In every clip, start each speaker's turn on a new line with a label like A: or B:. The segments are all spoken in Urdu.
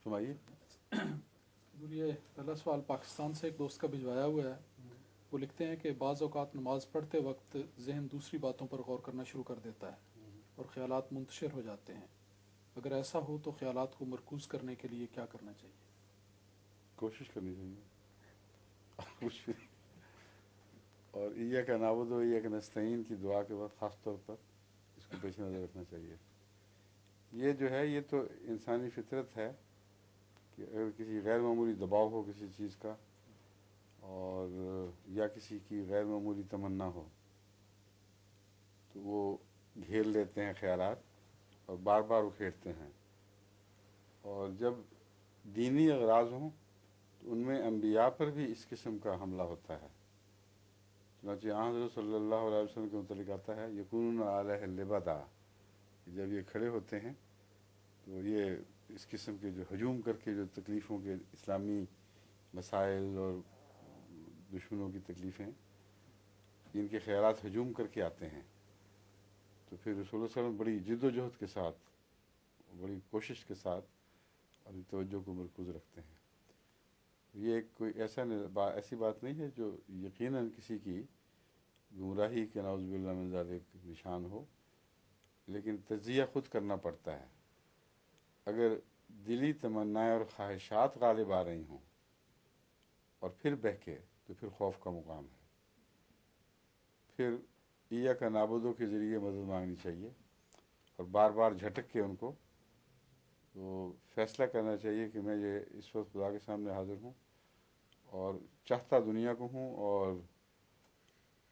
A: فرمائیے.
B: یہ پہلا سوال پاکستان سے ایک دوست کا بھجوایا ہوا ہے. وہ لکھتے ہیں کہ بعض اوقات نماز پڑھتے وقت ذہن دوسری باتوں پر غور کرنا شروع کر دیتا ہے اور خیالات منتشر ہو جاتے ہیں. اگر ایسا ہو تو خیالات کو مرکوز کرنے کے لیے کیا کرنا چاہیے؟
A: کوشش کرنی چاہیے. اور ایاک نعبد و ایاک نستعین کی دعا کے بعد خاص طور پر اس کو پیش نظر رکھنا چاہیے. یہ جو ہے یہ تو انسانی فطرت ہے کہ اگر کسی غیر معمولی دباؤ ہو کسی چیز کا اور یا کسی کی غیر معمولی تمنا ہو تو وہ گھیر لیتے ہیں خیالات اور بار بار اکھیڑتے ہیں. اور جب دینی اغراض ہوں تو ان میں انبیاء پر بھی اس قسم کا حملہ ہوتا ہے. چنانچہ حضرت صلی اللہ علیہ وسلم کے متعلق آتا ہے یکونون علیہ لبدا، جب یہ کھڑے ہوتے ہیں تو یہ اس قسم کے جو ہجوم کر کے جو تکلیفوں کے اسلامی مسائل اور دشمنوں کی تکلیفیں ان کے خیالات ہجوم کر کے آتے ہیں تو پھر رسول اللہ صلی اللہ علیہ وسلم بڑی جد و جہد کے ساتھ بڑی کوشش کے ساتھ اپنی توجہ کو مرکوز رکھتے ہیں. یہ کوئی ایسی بات نہیں ہے جو یقیناً کسی کی گمراہی کے نعوذ باللہ من ذالک نشان ہو، لیکن تجزیہ خود کرنا پڑتا ہے. اگر دلی تمنائیں اور خواہشات غالب آ رہی ہوں اور پھر بہکے تو پھر خوف کا مقام ہے. پھر ایاک نعبد کے ذریعے مدد مانگنی چاہیے اور بار بار جھٹک کے ان کو تو فیصلہ کرنا چاہیے کہ میں یہ اس وقت خدا کے سامنے حاضر ہوں اور چاہتا دنیا کو ہوں اور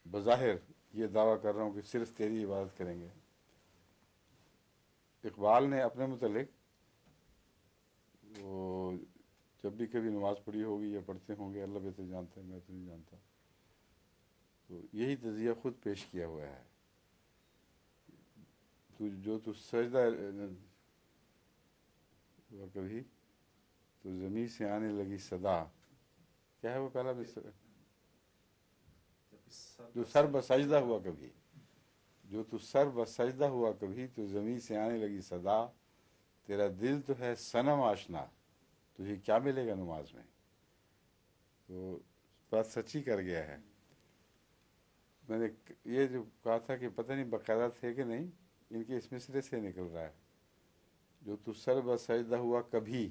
A: بظاہر یہ دعویٰ کر رہا ہوں کہ صرف تیری عبادت کریں گے. اقبال نے اپنے متعلق وہ جب بھی کبھی نماز پڑھی ہوگی یا پڑھتے ہوں گے اللہ بہتر جانتا ہے میں تو نہیں جانتا، تو یہی تجزیہ خود پیش کیا ہوا ہے. تو سجدہ ہوا کبھی تو زمین سے آنے لگی صدا، کیا ہے وہ پہلا جو سر بسجدہ ہوا کبھی، جو تو سر بسجدہ ہوا کبھی تو زمین سے آنے لگی صدا، تیرا دل تو ہے صنم آشنا تجھے کیا ملے گا نماز میں. تو بات سچی کر گیا ہے. میں نے یہ جو کہا تھا کہ پتہ نہیں باقاعدہ تھے کہ نہیں، ان کے اس مصرے سے نکل رہا ہے جو تو سر بسجدہ ہوا کبھی.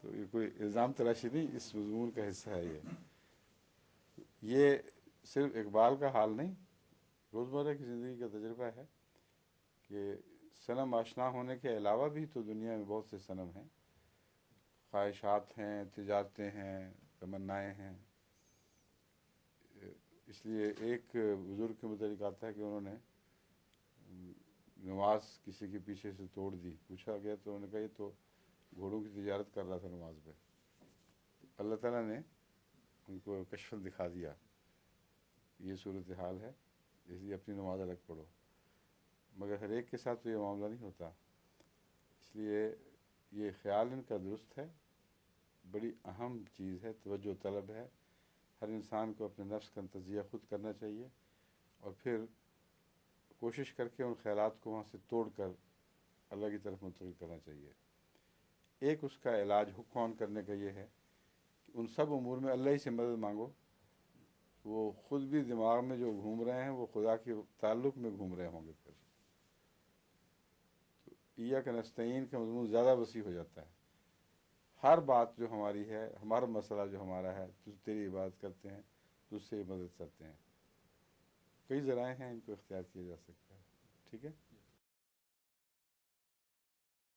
A: تو یہ کوئی الزام تراشی نہیں، اس مضمون کا حصہ ہے. یہ صرف اقبال کا حال نہیں، روزمرہ کی زندگی کا تجربہ ہے کہ صنم آشنا ہونے کے علاوہ بھی تو دنیا میں بہت سے صنم ہیں، خواہشات ہیں، تجارتیں ہیں، تمنائیں ہیں. اس لیے ایک بزرگ کے متعلق آتا ہے کہ انہوں نے نماز کسی کے پیچھے سے توڑ دی. پوچھا گیا تو انہوں نے کہا یہ تو گھوڑوں کی تجارت کر رہا تھا نماز پہ. اللہ تعالیٰ نے ان کو کشف دکھا دیا یہ صورتحال ہے، اس لیے اپنی نماز الگ پڑھو. مگر ہر ایک کے ساتھ تو یہ معاملہ نہیں ہوتا، اس لیے یہ خیال ان کا درست ہے، بڑی اہم چیز ہے، توجہ طلب ہے. ہر انسان کو اپنے نفس کا تجزیہ خود کرنا چاہیے اور پھر کوشش کر کے ان خیالات کو وہاں سے توڑ کر اللہ کی طرف منتقل کرنا چاہیے. ایک اس کا علاج حکم آن کرنے کا یہ ہے کہ ان سب امور میں اللہ ہی سے مدد مانگو. وہ خود بھی دماغ میں جو گھوم رہے ہیں وہ خدا کے تعلق میں گھوم رہے ہوں گے. پھر تو ایاک نستعین کا مضمون زیادہ وسیع ہو جاتا ہے. ہر بات جو ہماری ہے، ہمارا مسئلہ جو ہمارا ہے، تیری عبادت کرتے ہیں، تجھ سے مدد کرتے ہیں. کئی ذرائع ہیں ان کو اختیار کیا جا سکتا ہے. ٹھیک ہے.